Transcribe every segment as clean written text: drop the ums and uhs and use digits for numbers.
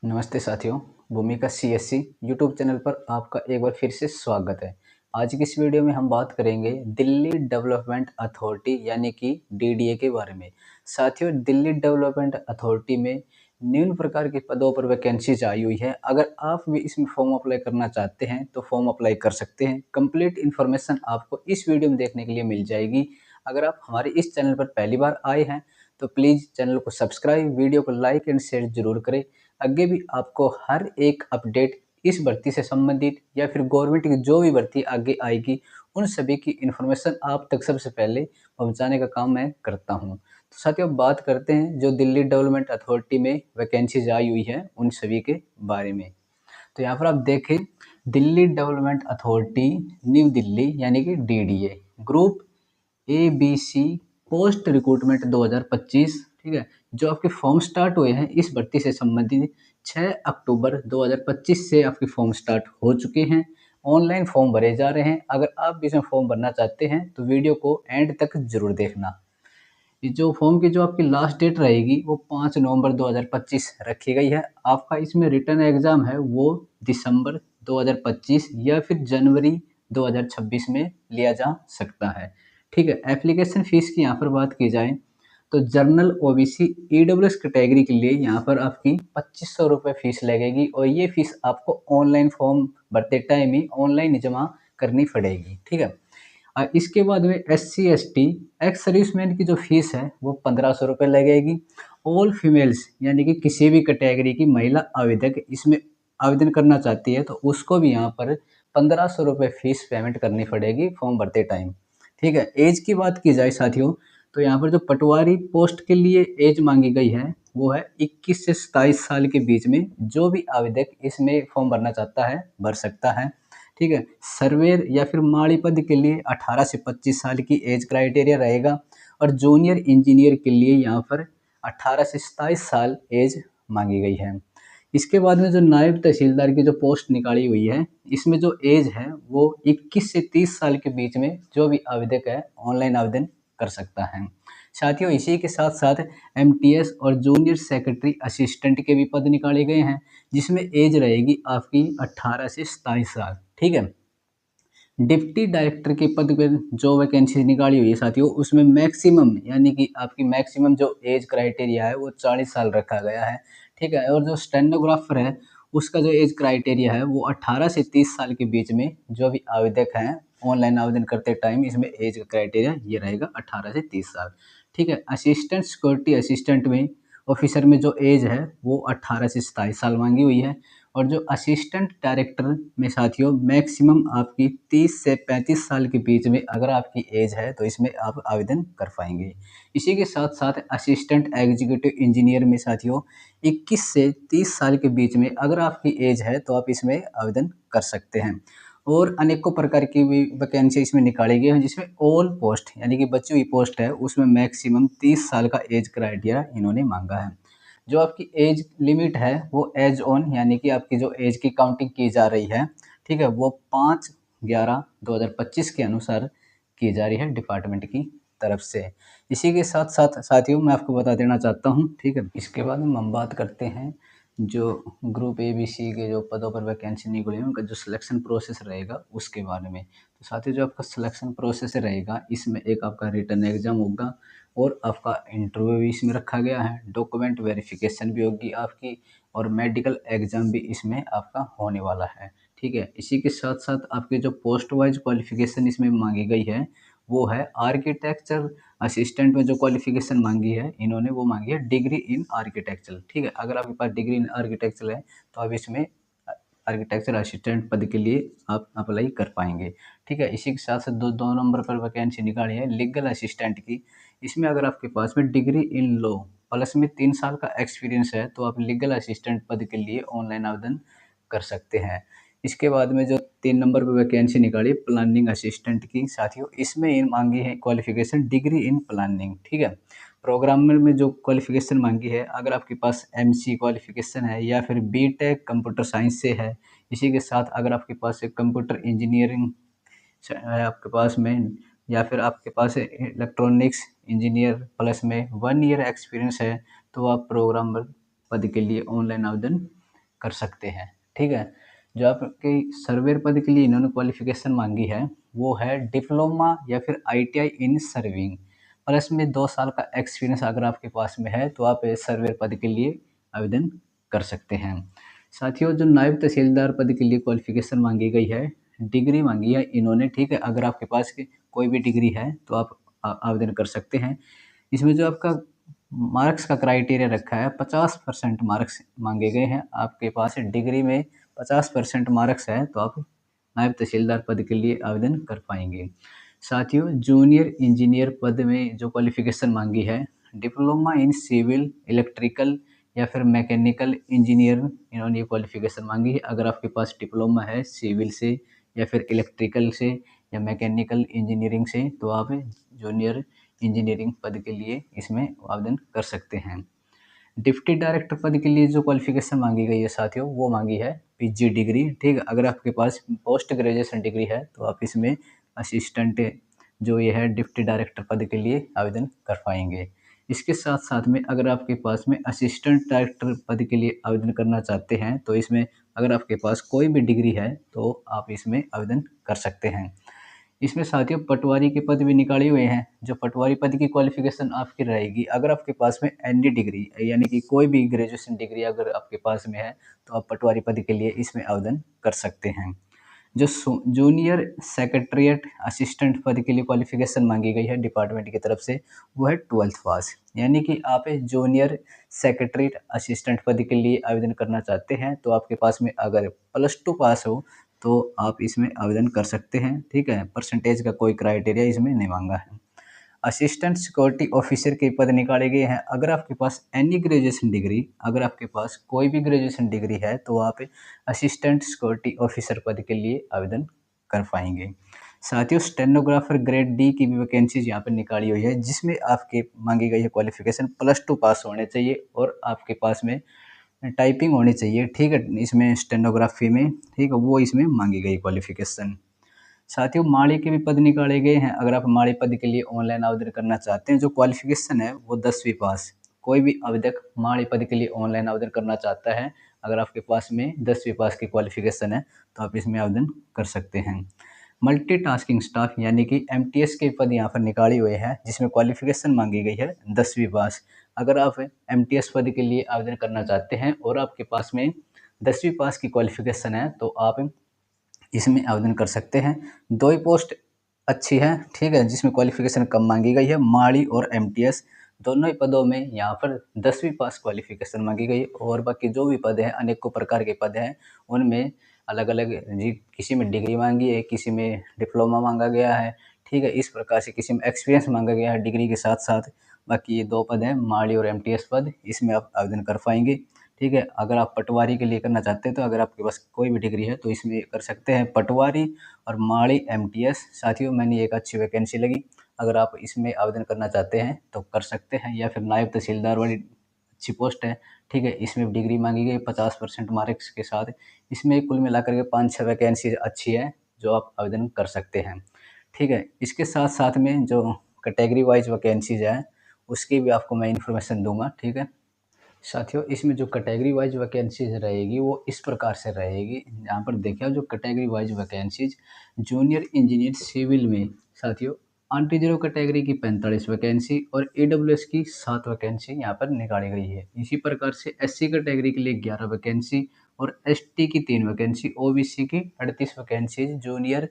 नमस्ते साथियों। भूमिका सीएससी यूट्यूब चैनल पर आपका एक बार फिर से स्वागत है। आज की इस वीडियो में हम बात करेंगे दिल्ली डेवलपमेंट अथॉरिटी यानी कि डीडीए के बारे में। साथियों, दिल्ली डेवलपमेंट अथॉरिटी में निम्न प्रकार के पदों पर वैकेंसीज आई हुई है। अगर आप भी इसमें फॉर्म अप्लाई करना चाहते हैं तो फॉर्म अप्लाई कर सकते हैं। कंप्लीट इन्फॉर्मेशन आपको इस वीडियो में देखने के लिए मिल जाएगी। अगर आप हमारे इस चैनल पर पहली बार आए हैं तो प्लीज़ चैनल को सब्सक्राइब, वीडियो को लाइक एंड शेयर जरूर करें। आगे भी आपको हर एक अपडेट इस भर्ती से संबंधित या फिर गवर्नमेंट की जो भी भर्ती आगे आएगी उन सभी की इन्फॉर्मेशन आप तक सबसे पहले पहुंचाने का काम मैं करता हूं। तो साथियों, अब बात करते हैं जो दिल्ली डेवलपमेंट अथॉरिटी में वैकेंसीज आई हुई है उन सभी के बारे में। तो यहाँ पर आप देखें, Delhi development authority new Delhi यानी कि DDA group ABC post recruitment 2025, ठीक है। जो आपके फॉर्म स्टार्ट हुए हैं इस भर्ती से संबंधित 6 अक्टूबर 2025 से आपके फॉर्म स्टार्ट हो चुके हैं। ऑनलाइन फॉर्म भरे जा रहे हैं। अगर आप भी इसमें फॉर्म भरना चाहते हैं तो वीडियो को एंड तक जरूर देखना। ये जो फॉर्म की जो आपकी लास्ट डेट रहेगी वो 5 नवंबर 2025 रखी गई है। आपका इसमें रिटर्न एग्जाम है वो दिसंबर 2025 या फिर जनवरी 2026 में लिया जा सकता है, ठीक है। एप्लीकेशन फीस की यहाँ पर बात की जाए तो जनरल ओबीसी ईडब्ल्यूएस कैटेगरी के लिए यहाँ पर आपकी 2500 रुपये फीस लगेगी और ये फीस आपको ऑनलाइन फॉर्म भरते टाइम ही ऑनलाइन जमा करनी पड़ेगी, ठीक है। इसके बाद में SC ST एक्स सर्विसमैन की जो फीस है वो 1500 रुपये लगेगी। ऑल फीमेल्स यानी कि किसी भी कैटेगरी की महिला आवेदक इसमें आवेदन करना चाहती है तो उसको भी यहाँ पर 1500 रुपये फीस पेमेंट करनी पड़ेगी फॉर्म भरते टाइम, ठीक है। एज की बात की जाए साथियों तो यहाँ पर जो पटवारी पोस्ट के लिए एज मांगी गई है वो है 21 से 27 साल के बीच में। जो भी आवेदक इसमें फॉर्म भरना चाहता है भर सकता है, ठीक है। सर्वेयर या फिर माड़ी पद के लिए 18 से 25 साल की एज क्राइटेरिया रहेगा और जूनियर इंजीनियर के लिए यहाँ पर 18 से 27 साल एज मांगी गई है। इसके बाद में जो नायब तहसीलदार की जो पोस्ट निकाली हुई है इसमें जो एज है वो 21 से 30 साल के बीच में जो भी आवेदक है ऑनलाइन आवेदन कर सकता है। साथियों, इसी के साथ साथ MTS और जूनियर सेक्रेटरी असिस्टेंट के भी पद निकाले गए हैं जिसमें एज रहेगी आपकी 18 से 27 साल, ठीक है। डिप्टी डायरेक्टर के पद पर जो वैकेंसी निकाली हुई है साथियों उसमें मैक्सिमम यानी कि आपकी मैक्सिमम जो एज क्राइटेरिया है वो 40 साल रखा गया है, ठीक है। और जो स्टेनोग्राफर है उसका जो एज क्राइटेरिया है वो 18 से 30 साल के बीच में जो भी आवेदक हैं ऑनलाइन आवेदन करते टाइम इसमें एज क्राइटेरिया ये रहेगा 18 से 30 साल, ठीक है। असिस्टेंट सिक्योरिटी असिस्टेंट में ऑफिसर में जो एज है वो 18 से 27 साल मांगी हुई है। और जो असिस्टेंट डायरेक्टर में साथियों मैक्सिमम आपकी 30 से 35 साल के बीच में अगर आपकी एज है तो इसमें आप आवेदन कर पाएंगे। इसी के साथ साथ असिस्टेंट एग्जीक्यूटिव इंजीनियर में साथियों 21 से 30 साल के बीच में अगर आपकी एज है तो आप इसमें आवेदन कर सकते हैं। और अनेकों प्रकार की भी वैकेंसी इसमें निकाली गई है जिसमें ऑल पोस्ट यानी कि बची हुई पोस्ट है उसमें मैक्सिमम 30 साल का एज क्राइटेरिया इन्होंने मांगा है। जो आपकी एज लिमिट है वो एज ऑन यानी कि आपकी जो एज की काउंटिंग की जा रही है, ठीक है, वो 5/11/2025 के अनुसार की जा रही है डिपार्टमेंट की तरफ से। इसी के साथ साथ साथियों मैं आपको बता देना चाहता हूँ, ठीक है। इसके बाद हम बात करते हैं जो ग्रुप ABC के जो पदों पर वैकेंसी निकली है उनका जो सिलेक्शन प्रोसेस रहेगा उसके बारे में। तो साथियों, जो आपका सिलेक्शन प्रोसेस रहेगा इसमें एक आपका रिटन एग्जाम होगा और आपका इंटरव्यू भी इसमें रखा गया है, डॉक्यूमेंट वेरिफिकेशन भी होगी आपकी और मेडिकल एग्जाम भी इसमें आपका होने वाला है, ठीक है। इसी के साथ साथ आपकी जो पोस्ट वाइज क्वालिफिकेशन इसमें मांगी गई है वो है आर्किटेक्चर असिस्टेंट में जो क्वालिफिकेशन मांगी है इन्होंने वो मांगी है डिग्री इन आर्किटेक्चर, ठीक है। अगर आपके पास डिग्री इन आर्किटेक्चर है तो आप इसमें आर्किटेक्चर असिस्टेंट पद के लिए आप अप्लाई कर पाएंगे, ठीक है। इसी के साथ साथ दो नंबर पर वैकेंसी निकाली है लीगल असिस्टेंट की। इसमें अगर आपके पास में डिग्री इन लॉ प्लस में 3 साल का एक्सपीरियंस है तो आप लीगल असिस्टेंट पद के लिए ऑनलाइन आवेदन कर सकते हैं। इसके बाद में जो 3 नंबर पर वैकेंसी निकाली प्लानिंग असिस्टेंट की साथियों इसमें इन मांगी है क्वालिफिकेशन डिग्री इन प्लानिंग, ठीक है। प्रोग्रामर में जो क्वालिफिकेशन मांगी है अगर आपके पास MC क्वालिफिकेशन है या फिर BTech कंप्यूटर साइंस से है। इसी के साथ अगर आपके पास एक कंप्यूटर इंजीनियरिंग है आपके पास में या फिर आपके पास इलेक्ट्रॉनिक्स इंजीनियर प्लस में 1 ईयर एक्सपीरियंस है तो आप प्रोग्रामर पद के लिए ऑनलाइन आवेदन कर सकते हैं। ठीक है, जो आपके सर्वेयर पद के लिए इन्होंने क्वालिफिकेशन मांगी है वो है डिप्लोमा या फिर ITI इन सर्विंग, प्लस में 2 साल का एक्सपीरियंस अगर आपके पास में है तो आप सर्वेयर पद के लिए आवेदन कर सकते हैं। साथियों, जो नायब तहसीलदार पद के लिए क्वालिफिकेशन मांगी गई है, डिग्री मांगी है इन्होंने। ठीक है, अगर आपके पास कोई भी डिग्री है तो आप आवेदन कर सकते हैं। इसमें जो आपका मार्क्स का क्राइटेरिया रखा है, 50% मार्क्स मांगे गए हैं। आपके पास डिग्री में 50% मार्क्स है तो आप नायब तहसीलदार पद के लिए आवेदन कर पाएंगे। साथियों, जूनियर इंजीनियर पद में जो क्वालिफिकेशन मांगी है, डिप्लोमा इन सिविल, इलेक्ट्रिकल या फिर मैकेनिकल इंजीनियर इन्होंने ये क्वालिफिकेशन मांगी है। अगर आपके पास डिप्लोमा है सिविल से या फिर इलेक्ट्रिकल से या मैकेनिकल इंजीनियरिंग से तो आप जूनियर इंजीनियरिंग पद के लिए इसमें आवेदन कर सकते हैं। डिप्टी डायरेक्टर पद के लिए जो क्वालिफिकेशन मांगी गई है साथियों, वो मांगी है PG डिग्री। ठीक है, अगर आपके पास पोस्ट ग्रेजुएशन डिग्री है तो आप इसमें असिस्टेंट जो ये है डिप्टी डायरेक्टर पद के लिए आवेदन कर पाएंगे। इसके साथ साथ में अगर आपके पास में असिस्टेंट डायरेक्टर पद के लिए आवेदन करना चाहते हैं तो इसमें अगर आपके पास कोई भी डिग्री है तो आप इसमें आवेदन कर सकते हैं। इसमें साथियों पटवारी के पद भी निकाले हुए हैं। जो पटवारी पद की क्वालिफिकेशन आपकी रहेगी, अगर आपके पास में एनी डिग्री यानी कि कोई भी ग्रेजुएशन डिग्री अगर आपके पास में है तो आप पटवारी पद के लिए इसमें आवेदन कर सकते हैं। जो जूनियर सेक्रेटरीट असिस्टेंट पद के लिए क्वालिफिकेशन मांगी गई है डिपार्टमेंट की तरफ से, वो है 12th पास। यानी कि आप जूनियर सेक्रेटरीट असिस्टेंट पद के लिए आवेदन करना चाहते हैं तो आपके पास में अगर +2 पास हो तो आप इसमें आवेदन कर सकते हैं। ठीक है, परसेंटेज का कोई क्राइटेरिया इसमें नहीं मांगा है। असिस्टेंट सिक्योरिटी ऑफिसर के पद निकाले गए हैं। अगर आपके पास एनी ग्रेजुएशन डिग्री, अगर आपके पास कोई भी ग्रेजुएशन डिग्री है तो आप असिस्टेंट सिक्योरिटी ऑफिसर पद के लिए आवेदन कर पाएंगे। साथियों, स्टेनोग्राफर ग्रेड डी की भी वैकेंसीज यहाँ पर निकाली हुई है, जिसमें आपके मांगी गई है क्वालिफिकेशन +2 पास होने चाहिए और आपके पास में टाइपिंग होनी चाहिए। ठीक है, इसमें स्टेनोग्राफी में, ठीक है, वो इसमें मांगी गई क्वालिफिकेशन। साथियों, माड़ी के भी पद निकाले गए हैं। अगर आप माड़ी पद के लिए ऑनलाइन आवेदन करना चाहते हैं, जो क्वालिफिकेशन है वो 10वीं पास। कोई भी आवेदक माड़ी पद के लिए ऑनलाइन आवेदन करना चाहता है, अगर आपके पास में 10वीं पास की क्वालिफिकेशन है तो आप इसमें आवेदन कर सकते हैं। मल्टीटास्किंग स्टाफ यानी कि MTS के पद यहाँ पर निकाले हुए हैं, जिसमें क्वालिफिकेशन मांगी गई है 10वीं पास। अगर आप MTS पद के लिए आवेदन करना चाहते हैं और आपके पास में 10वीं पास की क्वालिफिकेशन है तो आप इसमें आवेदन कर सकते हैं। 2 ही पोस्ट अच्छी है, ठीक है, जिसमें क्वालिफिकेशन कम मांगी गई है। माड़ी और MTS दोनों ही पदों में यहाँ पर 10वीं पास क्वालिफिकेशन मांगी गई और बाकी जो भी पद हैं अनेकों प्रकार के पद हैं उनमें अलग अलग जी, किसी में डिग्री मांगी है, किसी में डिप्लोमा मांगा गया है। ठीक है, इस प्रकार से किसी में एक्सपीरियंस मांगा गया है डिग्री के साथ साथ। बाकी ये 2 पद हैं माड़ी और MTS पद, इसमें आप आवेदन कर पाएंगे। ठीक है, अगर आप पटवारी के लिए करना चाहते हैं तो अगर आपके पास कोई भी डिग्री है तो इसमें कर सकते हैं, पटवारी और माड़ी MTS। साथियों, मैंने एक अच्छी वैकेंसी लगी, अगर आप इसमें आवेदन करना चाहते हैं तो कर सकते हैं। या फिर नायब तहसीलदार वाली अच्छी पोस्ट है। ठीक है, इसमें डिग्री मांगी गई 50% मार्क्स के साथ। इसमें कुल मिलाकर के 5-6 वैकेंसी अच्छी है जो आप आवेदन कर सकते हैं। ठीक है, इसके साथ साथ में जो कैटेगरी वाइज वैकेंसीज है उसकी भी आपको मैं इन्फॉर्मेशन दूंगा। ठीक है साथियों, इसमें जो कैटेगरी वाइज वैकेंसीज रहेगी वो इस प्रकार से रहेगी। यहाँ पर देखिए, जो category wise vacancies junior engineer civil में साथियों अनरिजर्व कैटेगरी की 45 वैकेंसी और AWS की 7 वैकेंसी यहाँ पर निकाली गई है। इसी प्रकार से SC कैटेगरी के लिए 11 वैकेंसी और ST की 3 वैकेंसी, OBC की 38 वैकेंसी जूनियर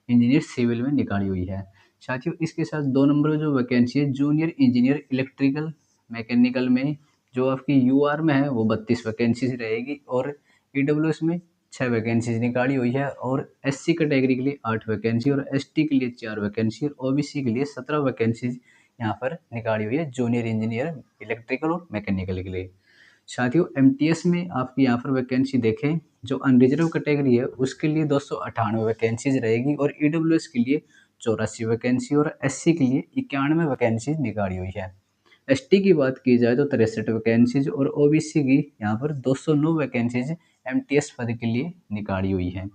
इंजीनियर सिविल में निकाली हुई है। साथियों, इसके साथ 2 नंबर जो वैकेंसी है जूनियर इंजीनियर इलेक्ट्रिकल मैकेनिकल में, जो आपकी UR में है वो 32 वैकेंसीज रहेगी और EWS में 6 वैकेंसीज निकाली हुई है और SC कैटेगरी के लिए 8 वैकेंसी और ST के लिए 4 वैकेंसी और OBC के लिए 17 वैकेंसीज यहाँ पर निकाली हुई है जूनियर इंजीनियर इलेक्ट्रिकल और मैकेनिकल के लिए। साथियों, MTS में आपकी यहाँ पर वैकेंसी देखें, जो अनरिजर्व कैटेगरी है उसके लिए 298 वैकेंसीज रहेगी और EWS के लिए 84 वैकेंसी और SC के लिए 91 वैकेंसी निकाली हुई है। ST की बात की जाए तो 63 वैकेंसीज और OBC की यहाँ पर 209 वैकेंसीज MTS पद के लिए निकाली हुई है।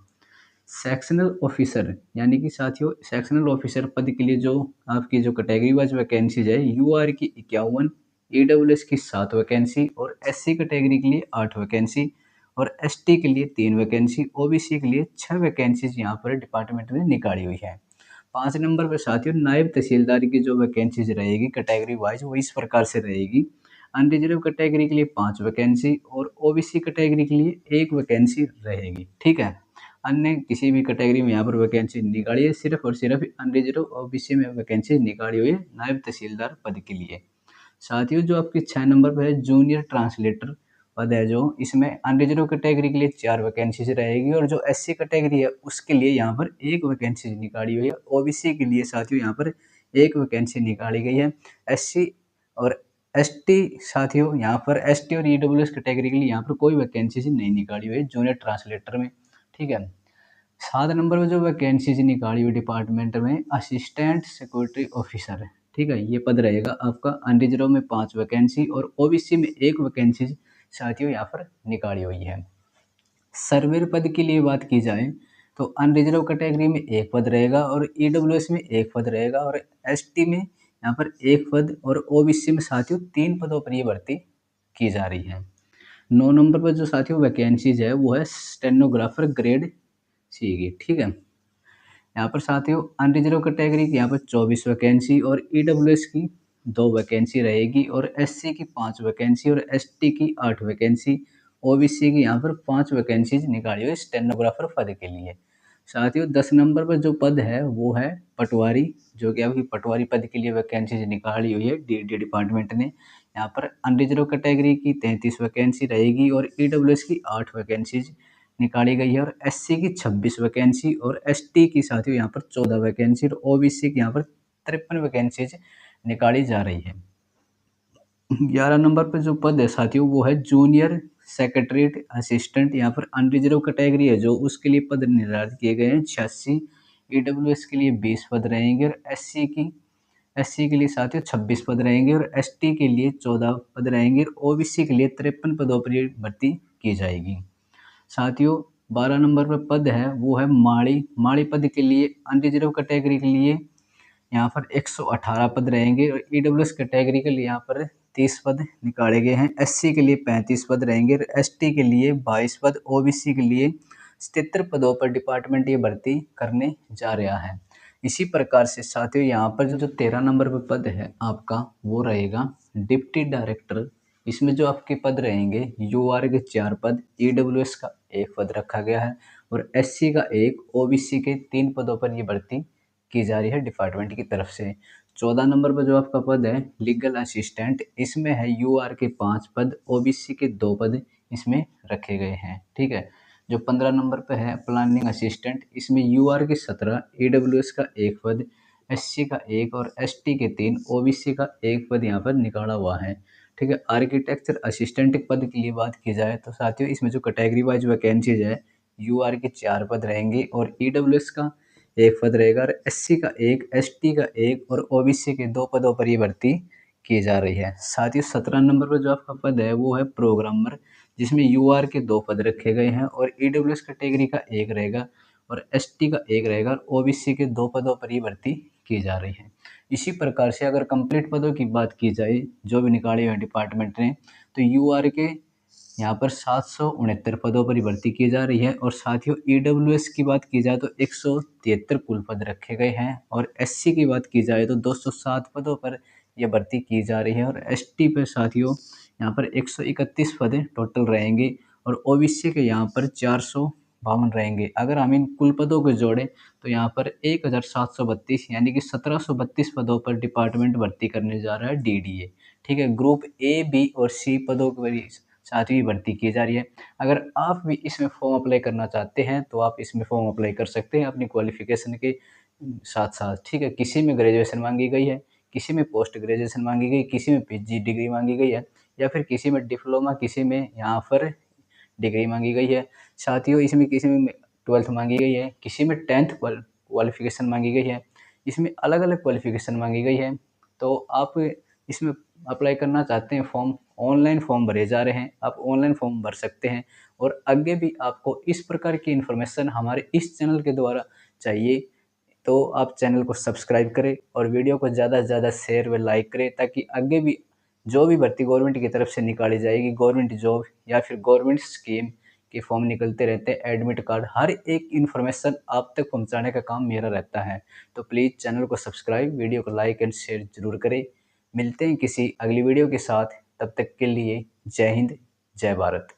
सेक्शनल ऑफिसर यानी कि साथियों सेक्शनल ऑफिसर पद के लिए जो आपकी जो कैटेगरी वाइज वैकेंसीज है, UR की 51, EWS की 7 वैकेंसी और SC कैटेगरी के लिए 8 वैकेंसी और एसटी के लिए 3 वैकेंसी, ओबीसी के लिए 6 वैकेंसीज यहाँ पर डिपार्टमेंट ने निकाली हुई है। 5 नंबर पर साथियों नायब तहसीलदार की जो वैकेंसीज रहेगी कैटेगरी वाइज वो इस प्रकार से रहेगी। अनरिजर्व कैटेगरी के लिए 5 वैकेंसी और ओबीसी कैटेगरी के लिए 1 वैकेंसी रहेगी, ठीक है। अन्य किसी भी कैटेगरी में यहाँ पर वैकेंसी निकाली है, सिर्फ और सिर्फ अनरिजर्व ओबीसी में वैकेंसी निकाली हुई है नायब तहसीलदार पद के लिए। साथियों जो आपकी 6 नंबर पर है जूनियर ट्रांसलेटर पद है, जो इसमें अनरिजर्व कैटेगरी के लिए 4 वैकेंसीज रहेगी और जो एससी कैटेगरी है उसके लिए यहाँ पर 1 वैकेंसी निकाली हुई है। ओबीसी के लिए साथियों यहाँ पर 1 वैकेंसी निकाली गई है। एससी और एसटी साथियों यहाँ पर एसटी और ईडब्ल्यूएस कैटेगरी के लिए यहाँ पर कोई वैकेंसी नहीं निकाली हुई है जूनियर ट्रांसलेटर में, ठीक है। 7 नंबर पर जो वैकेंसीज निकाली हुई डिपार्टमेंट में असिस्टेंट सिक्योरिटी ऑफिसर है, ठीक है। ये पद रहेगा आपका। अनरिजर्व में 5 वैकेंसी और ओबीसी में 1 वैकेंसी साथियों यहाँ पर निकाली हुई है। सर्वेयर पद के लिए बात की जाए तो अनरिजर्व कैटेगरी में 1 पद रहेगा और ईडब्ल्यूएस में 1 पद रहेगा और एसटी में यहाँ पर 1 पद और ओबीसी में साथियों 3 पदों पर ये भर्ती की जा रही है। 9 नंबर पर जो साथियों वैकेंसीज है वो है स्टेनोग्राफर ग्रेड सी की, ठीक है। यहाँ पर साथियों अनरिजर्व कैटेगरी की यहाँ पर 24 वैकेंसी और ईडब्ल्यूएस की 2 वैकेंसी रहेगी और एससी की 5 वैकेंसी और एसटी की 8 वैकेंसी, ओबीसी की यहाँ पर 5 वैकेंसीज निकाली हुई स्टेनोग्राफर पद के लिए। साथियों 10 नंबर पर जो पद है वो है पटवारी, जो कि आपकी पटवारी पद के लिए वैकेंसीज निकाली हुई है डी डिपार्टमेंट ने। यहाँ पर अनरिजर्व कैटेगरी की 33 वैकेंसी रहेगी और ईडब्ल्यूएस की 8 वैकेंसीज निकाली गई है और एससी की 26 वैकेंसी और एसटी की साथियों यहाँ पर 14 वैकेंसी और ओबीसी की यहाँ पर 53 वैकेंसीज निकाली जा रही है। 11 नंबर पर जो पद है साथियों वो है जूनियर सेक्रेटरीट असिस्टेंट। यहाँ पर अनरिजर्व कैटेगरी है जो उसके लिए पद निर्धारित किए गए हैं 86, ईडब्ल्यूएस के लिए 20 पद रहेंगे और एससी के लिए साथियों 26 पद रहेंगे और एसटी के लिए 14 पद रहेंगे और ओबीसी के लिए 53 पदों पर ये भर्ती की जाएगी। साथियों 12 नंबर पर पद है वो है माड़ी पद के लिए अनरिजर्व कैटेगरी के लिए यहाँ पर 118 पद रहेंगे और ईडब्ल्यूएस कैटेगरी के लिए यहाँ पर 30 पद निकाले गए हैं। एससी के लिए 35 पद रहेंगे और एसटी के लिए 22 पद, ओबीसी के लिए 77 पदों पर डिपार्टमेंट ये भर्ती करने जा रहा है। इसी प्रकार से साथियों यहाँ पर जो 13 नंबर पर पद है आपका वो रहेगा डिप्टी डायरेक्टर। इसमें जो आपके पद रहेंगे यूआर के 4 पद, ईडब्ल्यूएस का 1 पद रखा गया है और एससी का 1, ओबीसी के 3 पदों पर ये भर्ती की जा रही है डिपार्टमेंट की तरफ से। 14 नंबर पर जो आपका पद है लीगल असिस्टेंट, इसमें है यूआर के 5 पद, ओबीसी के 2 पद इसमें रखे गए हैं, ठीक है। जो 15 नंबर पर है प्लानिंग असिस्टेंट, इसमें यूआर के 17, ईडब्ल्यूएस का 1 पद, एससी का 1 और एसटी के 3, ओबीसी का 1 पद यहाँ पर निकाला हुआ है, ठीक है। आर्किटेक्चर असिस्टेंट पद के लिए बात की जाए तो साथियों इसमें जो कैटेगरी वाइज वैकेंसीज है यूआर के 4 पद रहेंगे और ईडब्ल्यूएस का 1 पद रहेगा और एससी का 1, एसटी का 1 और ओबीसी के 2 पदों पर ये भर्ती की जा रही है। साथ ही 17 नंबर पर जो आपका पद है वो है प्रोग्रामर, जिसमें यूआर के 2 पद रखे गए हैं और ईडब्ल्यूएस कैटेगरी का 1 रहेगा और एसटी का 1 रहेगा और ओबीसी के 2 पदों पर ये भर्ती की जा रही है। इसी प्रकार से अगर कंप्लीट पदों की बात की जाए जो भी निकाले हुए डिपार्टमेंट ने, तो यूआर के यहाँ पर 769 पदों पर भर्ती की जा रही है और साथियों ईडब्ल्यूएस की बात की जाए तो 173 कुल पद रखे गए हैं और एससी की बात की जाए तो 207 पदों पर यह भर्ती की जा रही है और एसटी पर साथियों यहाँ पर 131 पद टोटल रहेंगे और ओबीसी के यहाँ पर 452 रहेंगे। अगर हम इन कुल पदों को जोड़ें तो यहाँ पर 1732 यानी कि 1732 पदों पर डिपार्टमेंट भर्ती करने जा रहा है डीडीए, ठीक है। ग्रुप ए, बी और सी पदों पर सातवीं भर्ती की जा रही है। अगर आप भी इसमें फॉर्म अप्लाई करना चाहते हैं तो आप इसमें फॉर्म अप्लाई कर सकते हैं अपनी क्वालिफिकेशन के साथ साथ, ठीक है। किसी में ग्रेजुएशन मांगी गई है, किसी में पोस्ट ग्रेजुएशन मांगी गई, किसी में पीजी डिग्री मांगी गई है या फिर किसी में डिप्लोमा, किसी में यहाँ पर डिग्री मांगी गई है। साथियों इसमें किसी में 12th मांगी गई है, किसी में 10th क्वालिफिकेशन मांगी गई है। इसमें अलग अलग क्वालिफिकेशन मांगी गई है। तो आप इसमें अप्लाई करना चाहते हैं फॉर्म, ऑनलाइन फॉर्म भरे जा रहे हैं, आप ऑनलाइन फॉर्म भर सकते हैं। और आगे भी आपको इस प्रकार की इन्फॉर्मेशन हमारे इस चैनल के द्वारा चाहिए तो आप चैनल को सब्सक्राइब करें और वीडियो को ज़्यादा से ज़्यादा शेयर व लाइक करें ताकि आगे भी जो भी भर्ती गवर्नमेंट की तरफ से निकाली जाएगी, गवर्नमेंट जॉब या फिर गवर्नमेंट स्कीम के फॉर्म निकलते रहते हैं, एडमिट कार्ड, हर एक इन्फॉर्मेशन आप तक पहुंचाने का काम मेरा रहता है। तो प्लीज़ चैनल को सब्सक्राइब, वीडियो को लाइक एंड शेयर ज़रूर करें। मिलते हैं किसी अगली वीडियो के साथ, तब तक के लिए जय हिंद, जय भारत।